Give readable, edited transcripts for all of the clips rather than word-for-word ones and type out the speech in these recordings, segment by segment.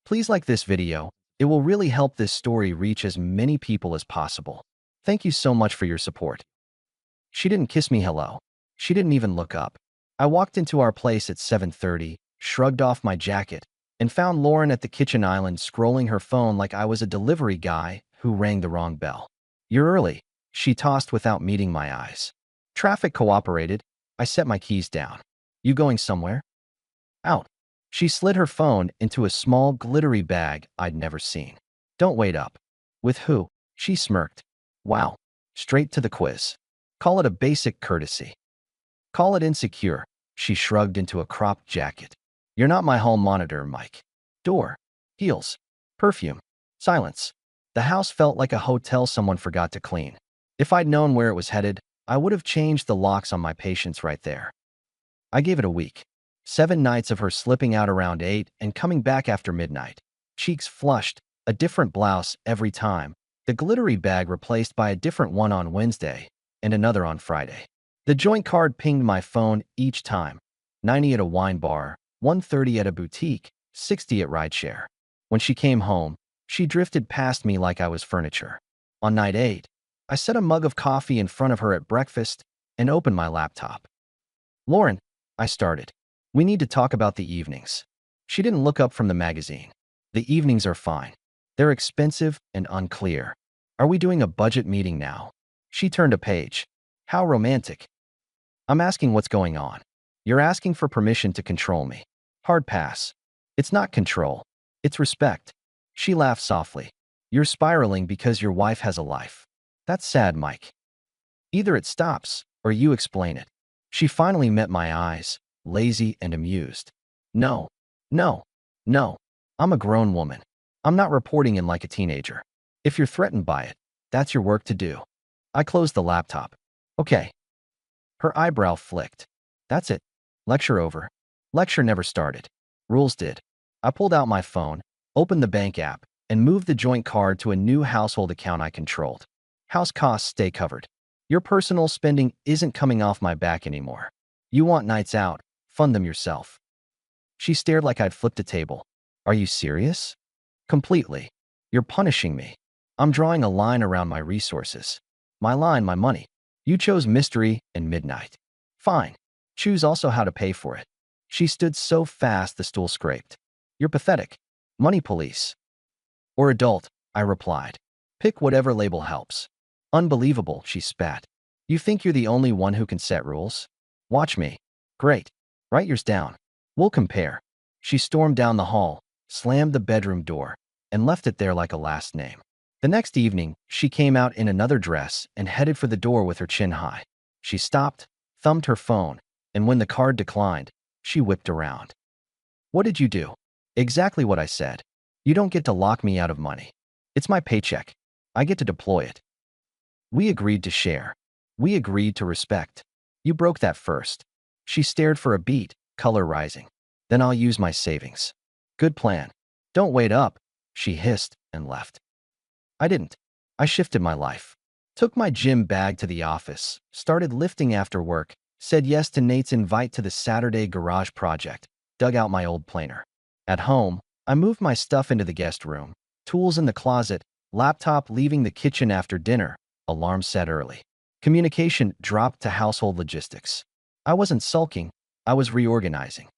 Please like this video. It will really help this story reach as many people as possible. Thank you so much for your support. She didn't kiss me hello. She didn't even look up. I walked into our place at 7:30, shrugged off my jacket, and found Lauren at the kitchen island scrolling her phone like I was a delivery guy who rang the wrong bell. "You're early," she tossed without meeting my eyes. Traffic cooperated. I set my keys down. "You going somewhere?" "Out." She slid her phone into a small, glittery bag I'd never seen. "Don't wait up." "With who?" She smirked. "Wow. Straight to the quiz. Call it a basic courtesy." "Call it insecure." She shrugged into a cropped jacket. "You're not my hall monitor, Mike." Door. Heels. Perfume. Silence. The house felt like a hotel someone forgot to clean. If I'd known where it was headed, I would have changed the locks on my patience right there. I gave it a week. 7 nights of her slipping out around 8 and coming back after midnight. Cheeks flushed, a different blouse every time, the glittery bag replaced by a different one on Wednesday and another on Friday. The joint card pinged my phone each time. 90 at a wine bar, 130 at a boutique, 60 at rideshare. When she came home, she drifted past me like I was furniture. On night 8, I set a mug of coffee in front of her at breakfast and opened my laptop. "Lauren," I started. "We need to talk about the evenings." She didn't look up from the magazine. "The evenings are fine. They're expensive and unclear. Are we doing a budget meeting now?" She turned a page. "How romantic." "I'm asking what's going on. You're asking for permission to control me." Hard pass. "It's not control. It's respect." She laughed softly. "You're spiraling because your wife has a life. That's sad, Mike. Either it stops or you explain it." She finally met my eyes, lazy and amused. "No, no, no. I'm a grown woman. I'm not reporting in like a teenager. If you're threatened by it, that's your work to do." I closed the laptop. "Okay." Her eyebrow flicked. "That's it. Lecture over." Lecture never started. Rules did. I pulled out my phone, opened the bank app, and moved the joint card to a new household account I controlled. "House costs stay covered. Your personal spending isn't coming off my back anymore. You want nights out, fund them yourself." She stared like I'd flipped a table. "Are you serious?" "Completely. You're punishing me. I'm drawing a line around my resources. My line, my money. You chose mystery and midnight. Fine. Choose also how to pay for it." She stood so fast the stool scraped. "You're pathetic. Money police." "Or adult," I replied. "Pick whatever label helps." "Unbelievable," she spat. "You think you're the only one who can set rules? Watch me." "Great. Write yours down. We'll compare." She stormed down the hall, slammed the bedroom door, and left it there like a last name. The next evening, she came out in another dress and headed for the door with her chin high. She stopped, thumbed her phone, and when the card declined, she whipped around. "What did you do?" "Exactly what I said. You don't get to lock me out of money. It's my paycheck. I get to deploy it. We agreed to share. We agreed to respect. You broke that first." She stared for a beat, color rising. "Then I'll use my savings." "Good plan. Don't wait up," she hissed and left. I didn't. I shifted my life. Took my gym bag to the office, started lifting after work, said yes to Nate's invite to the Saturday garage project, dug out my old planer. At home, I moved my stuff into the guest room, tools in the closet, laptop leaving the kitchen after dinner, alarm set early. Communication dropped to household logistics. I wasn't sulking, I was reorganizing.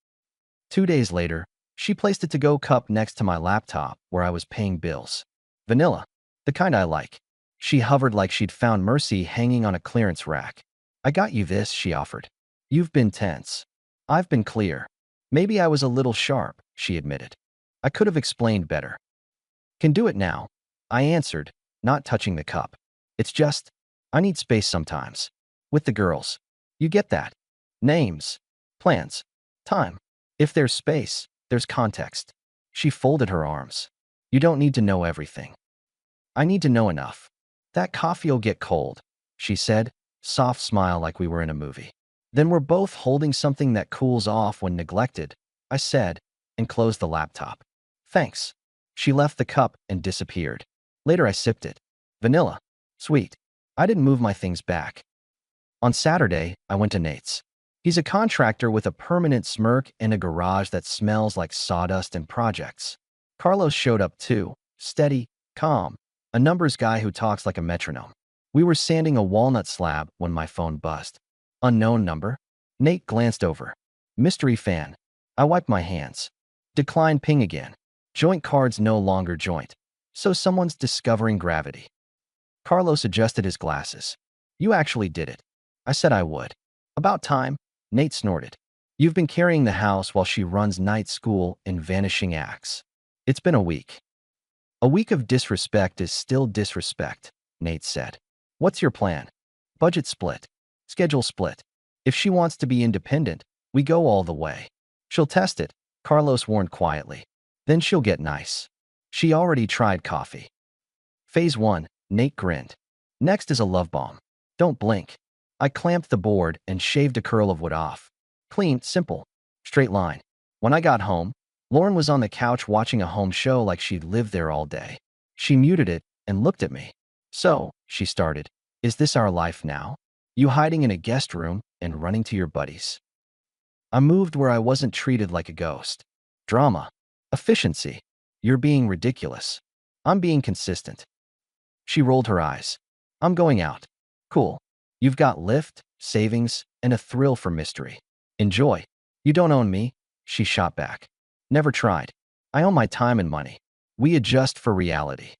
2 days later, she placed a to-go cup next to my laptop where I was paying bills. Vanilla. The kind I like. She hovered like she'd found Mercy hanging on a clearance rack. "I got you this," she offered. "You've been tense. I've been clear." "Maybe I was a little sharp," she admitted. "I could have explained better." "Can do it now," I answered, not touching the cup. "It's just, I need space sometimes. With the girls. You get that. Names. Plans. Time. If there's space, there's context." She folded her arms. "You don't need to know everything. I need to know enough." "That coffee'll get cold," she said, soft smile like we were in a movie. "Then we're both holding something that cools off when neglected," I said, and closed the laptop. "Thanks." She left the cup and disappeared. Later I sipped it. Vanilla. Sweet. I didn't move my things back. On Saturday, I went to Nate's. He's a contractor with a permanent smirk and a garage that smells like sawdust and projects. Carlos showed up too, steady, calm, a numbers guy who talks like a metronome. We were sanding a walnut slab when my phone buzzed. Unknown number? Nate glanced over. Mystery fan. I wiped my hands. Decline ping again. Joint cards no longer joint. So someone's discovering gravity. Carlos adjusted his glasses. You actually did it. I said I would. About time, Nate snorted. You've been carrying the house while she runs night school in vanishing acts. It's been a week. A week of disrespect is still disrespect, Nate said. What's your plan? Budget split. Schedule split. If she wants to be independent, we go all the way. She'll test it, Carlos warned quietly. Then she'll get nice. She already tried coffee. Phase 1, Nate grinned. Next is a love bomb. Don't blink. I clamped the board and shaved a curl of wood off. Clean, simple, straight line. When I got home, Lauren was on the couch watching a home show like she'd lived there all day. She muted it and looked at me. So, she started, is this our life now? You hiding in a guest room and running to your buddies. I moved where I wasn't treated like a ghost. Drama. Efficiency. You're being ridiculous. I'm being consistent. She rolled her eyes. I'm going out. Cool. You've got Lyft, savings, and a thrill for mystery. Enjoy. You don't own me, she shot back. Never tried. I own my time and money. We adjust for reality.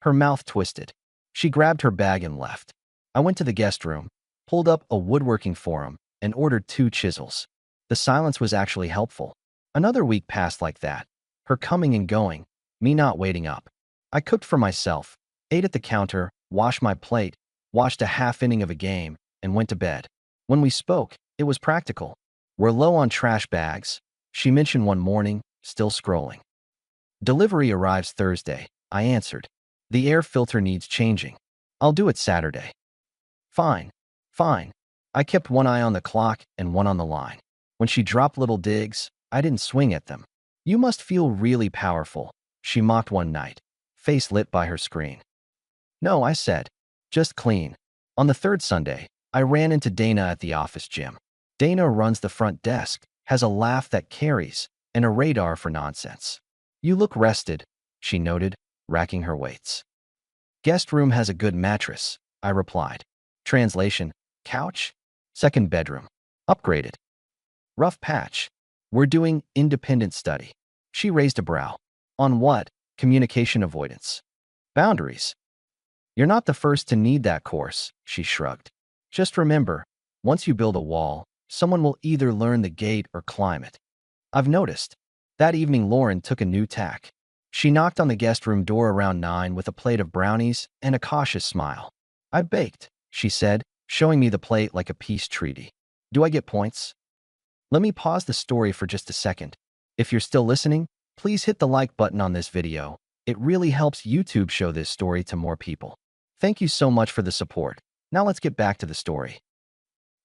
Her mouth twisted. She grabbed her bag and left. I went to the guest room, pulled up a woodworking forum, and ordered 2 chisels. The silence was actually helpful. Another week passed like that. Her coming and going, me not waiting up. I cooked for myself, ate at the counter, washed my plate, watched a half inning of a game, and went to bed. When we spoke, it was practical. We're low on trash bags, she mentioned one morning, still scrolling. Delivery arrives Thursday, I answered. The air filter needs changing. I'll do it Saturday. Fine. Fine. I kept one eye on the clock and one on the line. When she dropped little digs, I didn't swing at them. You must feel really powerful, she mocked one night, face lit by her screen. No, I said. Just clean. On the 3rd Sunday, I ran into Dana at the office gym. Dana runs the front desk, has a laugh that carries, and a radar for nonsense. You look rested, she noted, racking her weights. Guest room has a good mattress, I replied. Translation, couch? 2nd bedroom. Upgraded. Rough patch. We're doing independent study. She raised a brow. On what? Communication avoidance. Boundaries. You're not the first to need that course, she shrugged. Just remember, once you build a wall, someone will either learn the gate or climb it. I've noticed. That evening Lauren took a new tack. She knocked on the guest room door around 9 with a plate of brownies and a cautious smile. I baked, she said, showing me the plate like a peace treaty. Do I get points? Let me pause the story for just a second. If you're still listening, please hit the like button on this video. It really helps YouTube show this story to more people. Thank you so much for the support. Now let's get back to the story.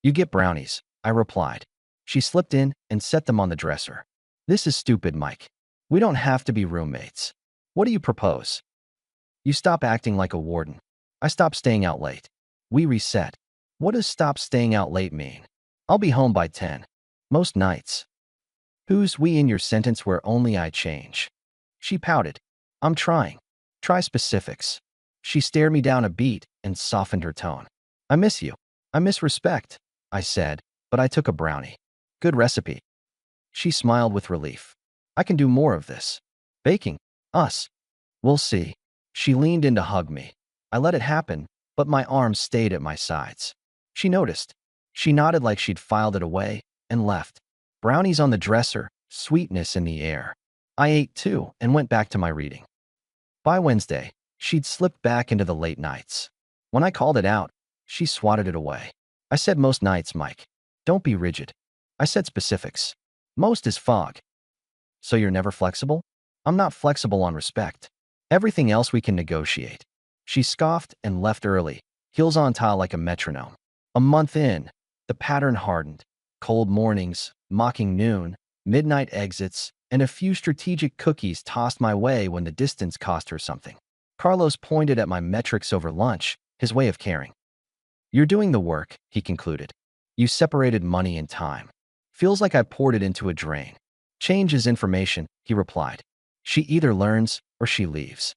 You get brownies, I replied. She slipped in and set them on the dresser. This is stupid, Mike. We don't have to be roommates. What do you propose? You stop acting like a warden. I stop staying out late. We reset. What does stop staying out late mean? I'll be home by 10. Most nights. Who's we in your sentence where only I change? She pouted. I'm trying. Try specifics. She stared me down a beat and softened her tone. I miss you. I miss respect, I said, but I took a brownie. Good recipe. She smiled with relief. I can do more of this. Baking. Us. We'll see. She leaned in to hug me. I let it happen, but my arms stayed at my sides. She noticed. She nodded like she'd filed it away and left. Brownies on the dresser, sweetness in the air. I ate too and went back to my reading. By Wednesday, she'd slipped back into the late nights. When I called it out, she swatted it away. I said most nights, Mike. Don't be rigid. I said specifics. Most is fog. So you're never flexible? I'm not flexible on respect. Everything else we can negotiate. She scoffed and left early, heels on tie like a metronome. A month in, the pattern hardened. Cold mornings, mocking noon, midnight exits, and a few strategic cookies tossed my way when the distance cost her something. Carlos pointed at my metrics over lunch, his way of caring. You're doing the work, he concluded. You separated money and time. Feels like I poured it into a drain. Change is information, he replied. She either learns or she leaves.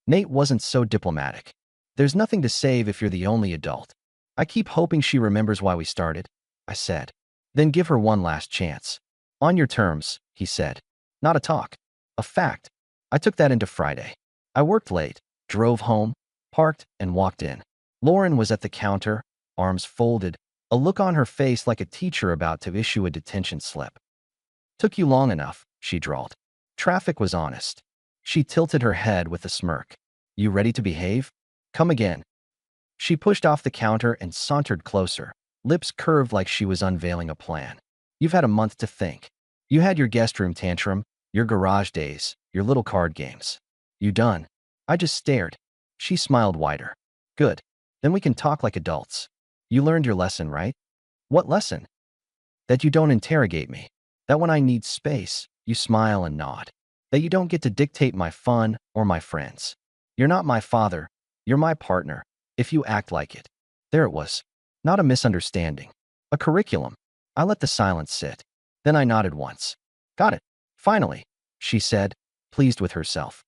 Nate wasn't so diplomatic. There's nothing to save if you're the only adult. I keep hoping she remembers why we started, I said. Then give her one last chance. On your terms, he said. Not a talk. A fact. I took that into Friday. I worked late, drove home, parked, and walked in. Lauren was at the counter, arms folded, a look on her face like a teacher about to issue a detention slip. Took you long enough, she drawled. Traffic was honest. She tilted her head with a smirk. You ready to behave? Come again. She pushed off the counter and sauntered closer, lips curved like she was unveiling a plan. You've had a month to think. You had your guest room tantrum, your garage days, your little card games. You done? I just stared. She smiled wider. Good. Then we can talk like adults. You learned your lesson, right? What lesson? That you don't interrogate me. That when I need space, you smile and nod. That you don't get to dictate my fun or my friends. You're not my father. You're my partner, if you act like it. There it was. Not a misunderstanding. A curriculum. I let the silence sit. Then I nodded once. Got it. Finally, she said, pleased with herself.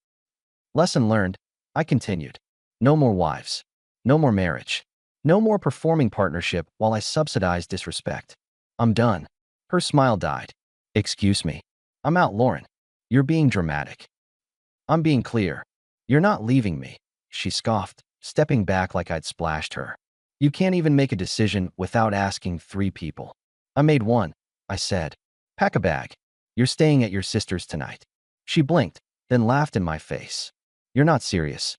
Lesson learned, I continued. No more wives. No more marriage. No more performing partnership while I subsidize disrespect. I'm done. Her smile died. Excuse me. I'm out, Lauren. You're being dramatic. I'm being clear. You're not leaving me, she scoffed, stepping back like I'd splashed her. You can't even make a decision without asking 3 people. I made one, I said. Pack a bag. You're staying at your sister's tonight. She blinked, then laughed in my face. You're not serious.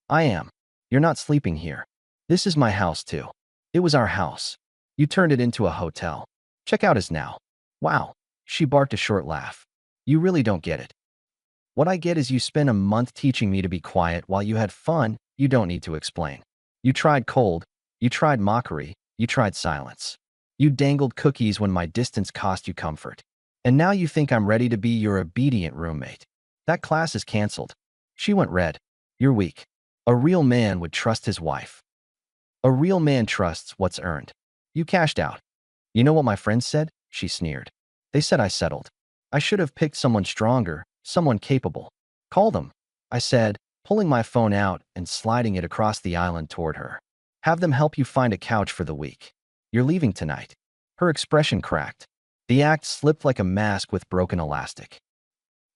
I am. You're not sleeping here. This is my house too. It was our house. You turned it into a hotel. Checkout is now. Wow. She barked a short laugh. You really don't get it. What I get is you spent a month teaching me to be quiet while you had fun. You don't need to explain. You tried cold. You tried mockery. You tried silence. You dangled cookies when my distance cost you comfort. And now you think I'm ready to be your obedient roommate. That class is canceled. She went red. You're weak. A real man would trust his wife. A real man trusts what's earned. You cashed out. You know what my friends said? She sneered. They said I settled. I should have picked someone stronger, someone capable. Call them, I said, pulling my phone out and sliding it across the island toward her. Have them help you find a couch for the week. You're leaving tonight. Her expression cracked. The act slipped like a mask with broken elastic.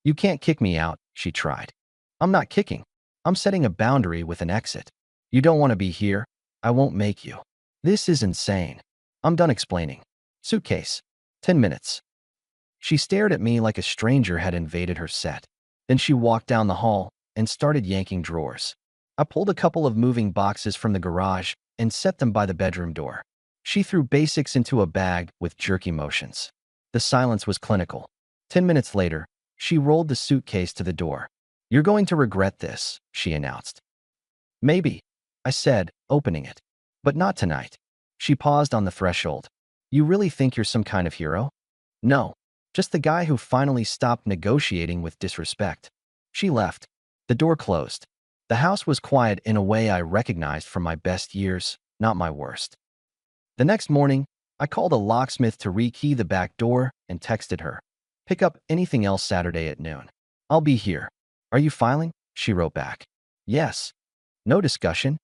You can't kick me out, she tried. I'm not kicking. I'm setting a boundary with an exit. You don't want to be here? I won't make you. This is insane. I'm done explaining. Suitcase. 10 minutes. She stared at me like a stranger had invaded her set. Then she walked down the hall and started yanking drawers. I pulled a couple of moving boxes from the garage and set them by the bedroom door. She threw basics into a bag with jerky motions. The silence was clinical. 10 minutes later, she rolled the suitcase to the door. You're going to regret this, she announced. Maybe, I said, opening it. But not tonight. She paused on the threshold. You really think you're some kind of hero? No, just the guy who finally stopped negotiating with disrespect. She left. The door closed. The house was quiet in a way I recognized from my best years, not my worst. The next morning, I called a locksmith to rekey the back door and texted her. Pick up anything else Saturday at noon. I'll be here. Are you filing? She wrote back. Yes. No discussion.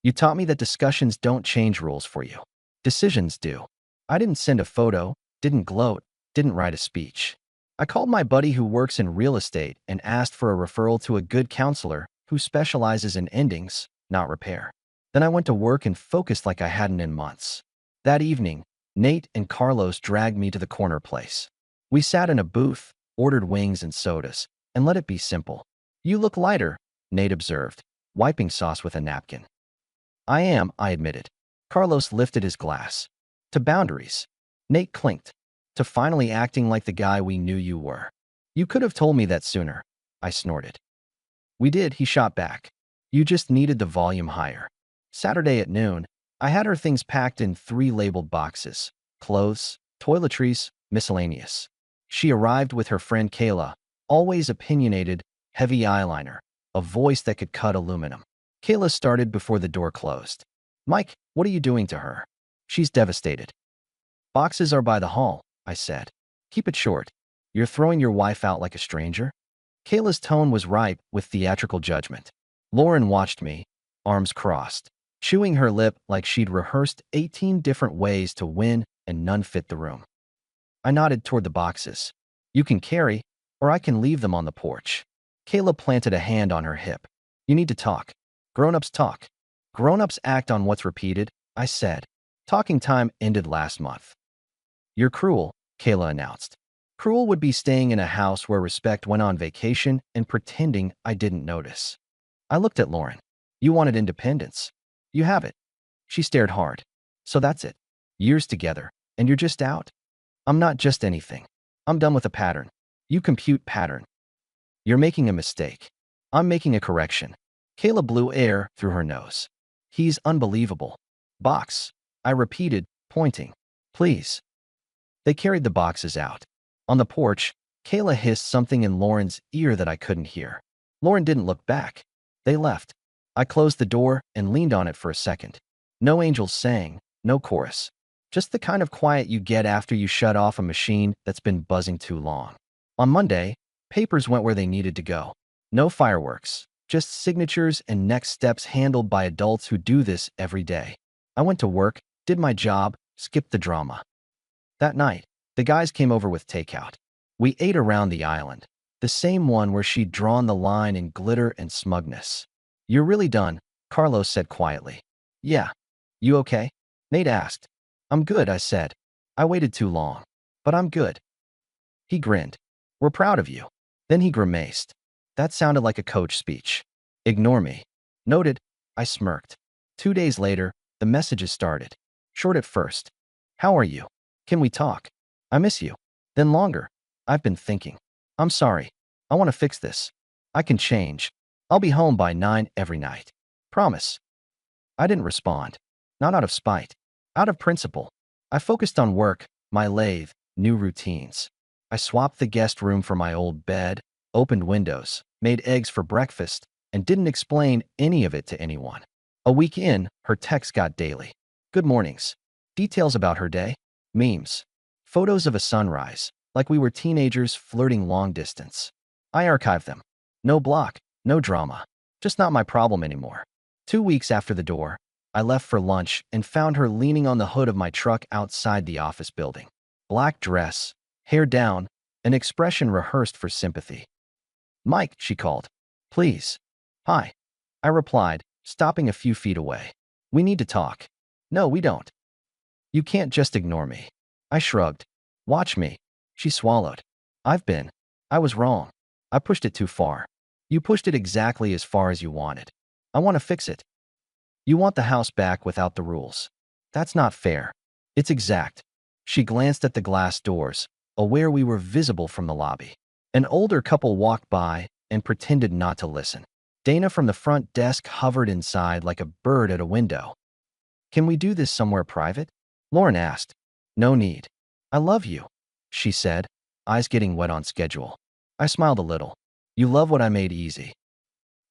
You taught me that discussions don't change rules for you. Decisions do. I didn't send a photo, didn't gloat, didn't write a speech. I called my buddy who works in real estate and asked for a referral to a good counselor who specializes in endings, not repair. Then I went to work and focused like I hadn't in months. That evening, Nate and Carlos dragged me to the corner place. We sat in a booth, ordered wings and sodas, and let it be simple. You look lighter, Nate observed, wiping sauce with a napkin. I am, I admitted. Carlos lifted his glass. To boundaries. Nate clinked. To finally acting like the guy we knew you were. You could have told me that sooner, I snorted. We did, he shot back. You just needed the volume higher. Saturday at noon, I had her things packed in 3 labeled boxes. Clothes, toiletries, miscellaneous. She arrived with her friend Kayla, always opinionated, heavy eyeliner, a voice that could cut aluminum. Kayla started before the door closed. Mike, what are you doing to her? She's devastated. Boxes are by the hall, I said. Keep it short. You're throwing your wife out like a stranger? Kayla's tone was ripe with theatrical judgment. Lauren watched me, arms crossed, chewing her lip like she'd rehearsed 18 different ways to win and none fit the room. I nodded toward the boxes. You can carry, or I can leave them on the porch. Kayla planted a hand on her hip. You need to talk. Grown-ups talk. Grown-ups act on what's repeated, I said. Talking time ended last month. You're cruel, Kayla announced. Cruel would be staying in a house where respect went on vacation and pretending I didn't notice. I looked at Lauren. You wanted independence. You have it. She stared hard. So that's it. Years together, and you're just out? I'm not just anything. I'm done with a pattern. You compute pattern. You're making a mistake. I'm making a correction. Kayla blew air through her nose. He's unbelievable. Box. I repeated, pointing. Please. They carried the boxes out. On the porch, Kayla hissed something in Lauren's ear that I couldn't hear. Lauren didn't look back. They left. I closed the door and leaned on it for a second. No angels sang, no chorus. Just the kind of quiet you get after you shut off a machine that's been buzzing too long. On Monday, papers went where they needed to go. No fireworks, just signatures and next steps handled by adults who do this every day. I went to work, did my job, skipped the drama. That night, the guys came over with takeout. We ate around the island, the same one where she'd drawn the line in glitter and smugness. You're really done, Carlos said quietly. Yeah. You okay? Nate asked. I'm good, I said. I waited too long. But I'm good. He grinned. We're proud of you. Then he grimaced. That sounded like a coach speech. Ignore me. Noted, I smirked. 2 days later, the messages started. Short at first. How are you? Can we talk? I miss you. Then longer. I've been thinking. I'm sorry. I want to fix this. I can change. I'll be home by 9 every night. Promise. I didn't respond. Not out of spite. Out of principle. I focused on work, my lathe, new routines. I swapped the guest room for my old bed, opened windows, made eggs for breakfast, and didn't explain any of it to anyone. A week in, her texts got daily. Good mornings. Details about her day. Memes. Photos of a sunrise, like we were teenagers flirting long distance. I archived them. No block, no drama. Just not my problem anymore. 2 weeks after the door, I left for lunch and found her leaning on the hood of my truck outside the office building. Black dress, hair down, an expression rehearsed for sympathy. Mike, she called. Please. Hi. I replied, stopping a few feet away. We need to talk. No, we don't. You can't just ignore me. I shrugged. Watch me. She swallowed. I was wrong. I pushed it too far. You pushed it exactly as far as you wanted. I want to fix it. You want the house back without the rules. That's not fair. It's exact. She glanced at the glass doors, aware we were visible from the lobby. An older couple walked by and pretended not to listen. Dana from the front desk hovered inside like a bird at a window. Can we do this somewhere private? Lauren asked. No need. I love you, she said, eyes getting wet on schedule. I smiled a little. You love what I made easy.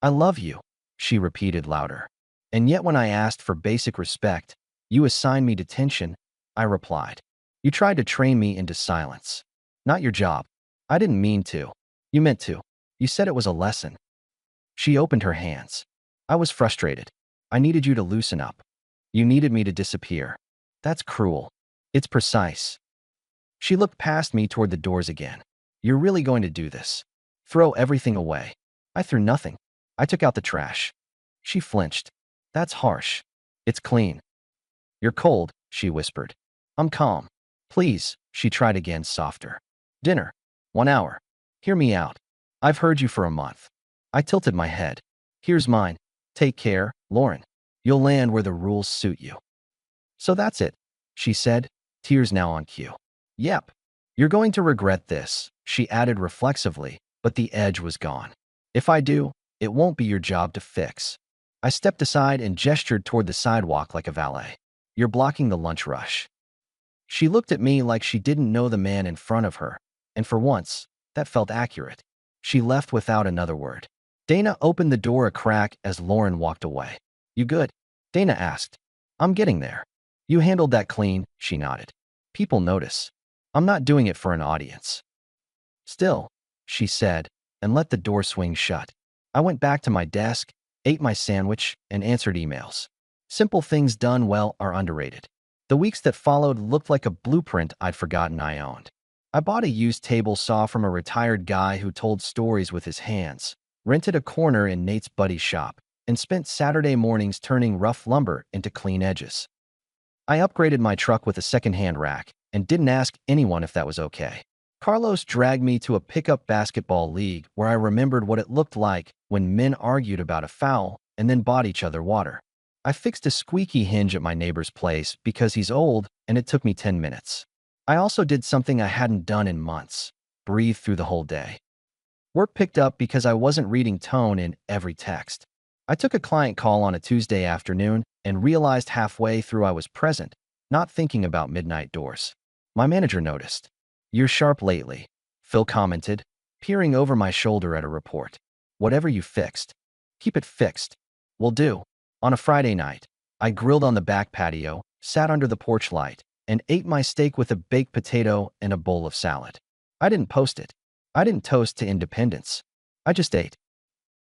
I love you, she repeated louder. And yet when I asked for basic respect, you assigned me detention, I replied. You tried to train me into silence. Not your job. I didn't mean to. You meant to. You said it was a lesson. She opened her hands. I was frustrated. I needed you to loosen up. You needed me to disappear. That's cruel. It's precise. She looked past me toward the doors again. You're really going to do this? Throw everything away? I threw nothing. I took out the trash. She flinched. That's harsh. It's clean. You're cold, she whispered. I'm calm. Please, she tried again, softer. Dinner. 1 hour. Hear me out. I've heard you for a month. I tilted my head. Here's mine. Take care, Lauren. You'll land where the rules suit you. So that's it, she said, tears now on cue. Yep. You're going to regret this, she added reflexively, but the edge was gone. If I do, it won't be your job to fix. I stepped aside and gestured toward the sidewalk like a valet. You're blocking the lunch rush. She looked at me like she didn't know the man in front of her, and for once, that felt accurate. She left without another word. Dana opened the door a crack as Lauren walked away. You good? Dana asked. I'm getting there. You handled that clean, she nodded. People notice. I'm not doing it for an audience. Still, she said, and let the door swing shut. I went back to my desk, ate my sandwich, and answered emails. Simple things done well are underrated. The weeks that followed looked like a blueprint I'd forgotten I owned. I bought a used table saw from a retired guy who told stories with his hands, rented a corner in Nate's buddy's shop, and spent Saturday mornings turning rough lumber into clean edges. I upgraded my truck with a second-hand rack and didn't ask anyone if that was okay. Carlos dragged me to a pickup basketball league where I remembered what it looked like when men argued about a foul and then bought each other water. I fixed a squeaky hinge at my neighbor's place because he's old and it took me 10 minutes. I also did something I hadn't done in months: breathe through the whole day. Work picked up because I wasn't reading tone in every text. I took a client call on a Tuesday afternoon and realized halfway through I was present, not thinking about midnight doors. My manager noticed. "You're sharp lately," Phil commented, peering over my shoulder at a report. "Whatever you fixed, keep it fixed." "Will do." On a Friday night, I grilled on the back patio, sat under the porch light, and ate my steak with a baked potato and a bowl of salad. I didn't post it. I didn't toast to independence. I just ate.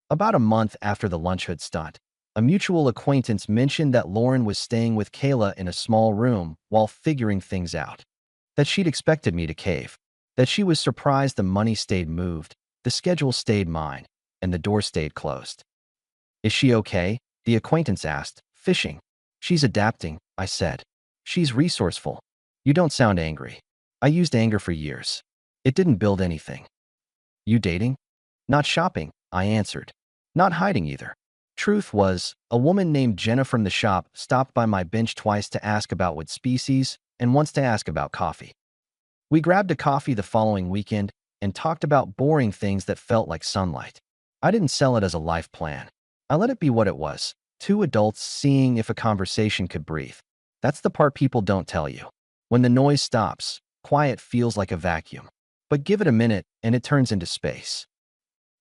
About a month after the lunch hood stunt, a mutual acquaintance mentioned that Lauren was staying with Kayla in a small room while figuring things out. That she'd expected me to cave. That she was surprised the money stayed moved, the schedule stayed mine, and the door stayed closed. "Is she okay?" the acquaintance asked, fishing. "She's adapting," I said. "She's resourceful." "You don't sound angry." I used anger for years. It didn't build anything. "You dating?" "Not shopping," I answered. "Not hiding either." Truth was, a woman named Jenna from the shop stopped by my bench twice to ask about what species and once to ask about coffee. We grabbed a coffee the following weekend and talked about boring things that felt like sunlight. I didn't sell it as a life plan. I let it be what it was: two adults seeing if a conversation could breathe. That's the part people don't tell you. When the noise stops, quiet feels like a vacuum. But give it a minute and it turns into space.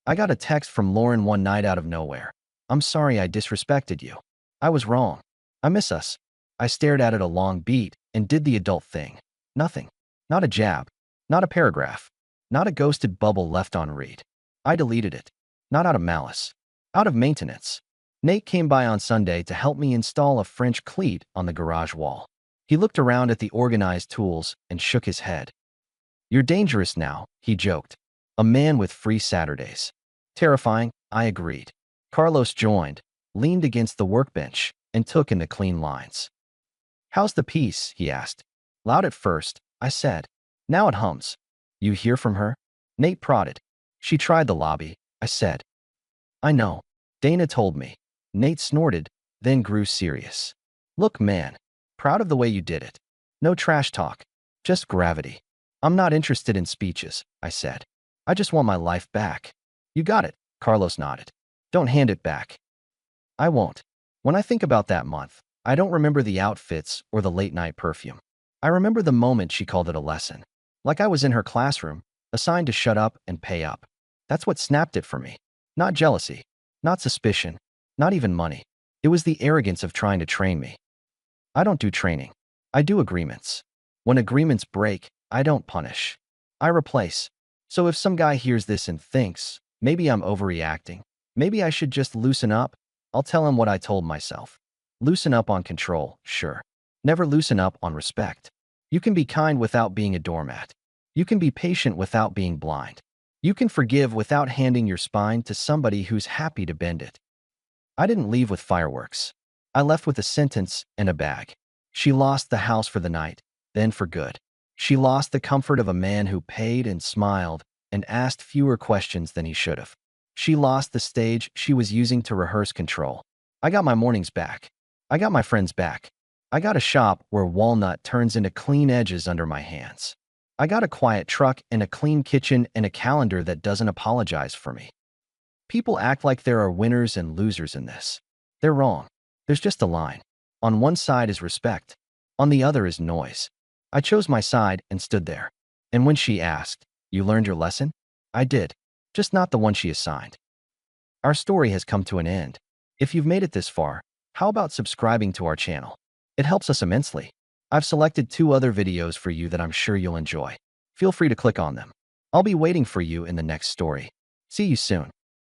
I got a text from Lauren one night out of nowhere. "I'm sorry I disrespected you. I was wrong. I miss us." I stared at it a long beat and did the adult thing. Nothing. Not a jab. Not a paragraph. Not a ghosted bubble left on read. I deleted it. Not out of malice. Out of maintenance. Nate came by on Sunday to help me install a French cleat on the garage wall. He looked around at the organized tools and shook his head. "You're dangerous now," he joked. "A man with free Saturdays." Terrifying, I agreed. Carlos joined, leaned against the workbench, and took in the clean lines. "How's the piece?" he asked. "Loud at first," I said. "Now it hums." "You hear from her?" Nate prodded. "She tried the lobby," I said. "I know. Dana told me." Nate snorted, then grew serious. "Look, man. Proud of the way you did it. No trash talk. Just gravity." "I'm not interested in speeches," I said. "I just want my life back." "You got it," Carlos nodded. "Don't hand it back." "I won't." When I think about that month, I don't remember the outfits or the late-night perfume. I remember the moment she called it a lesson. Like I was in her classroom, assigned to shut up and pay up. That's what snapped it for me. Not jealousy. Not suspicion. Not even money. It was the arrogance of trying to train me. I don't do training. I do agreements. When agreements break, I don't punish. I replace. So if some guy hears this and thinks, maybe I'm overreacting, maybe I should just loosen up, I'll tell him what I told myself. Loosen up on control, sure. Never loosen up on respect. You can be kind without being a doormat. You can be patient without being blind. You can forgive without handing your spine to somebody who's happy to bend it. I didn't leave with fireworks. I left with a sentence and a bag. She lost the house for the night, then for good. She lost the comfort of a man who paid and smiled and asked fewer questions than he should have. She lost the stage she was using to rehearse control. I got my mornings back. I got my friends back. I got a shop where walnut turns into clean edges under my hands. I got a quiet truck and a clean kitchen and a calendar that doesn't apologize for me. People act like there are winners and losers in this. They're wrong. There's just a line. On one side is respect. On the other is noise. I chose my side and stood there. And when she asked, "You learned your lesson?" I did. Just not the one she assigned. Our story has come to an end. If you've made it this far, how about subscribing to our channel? It helps us immensely. I've selected 2 other videos for you that I'm sure you'll enjoy. Feel free to click on them. I'll be waiting for you in the next story. See you soon.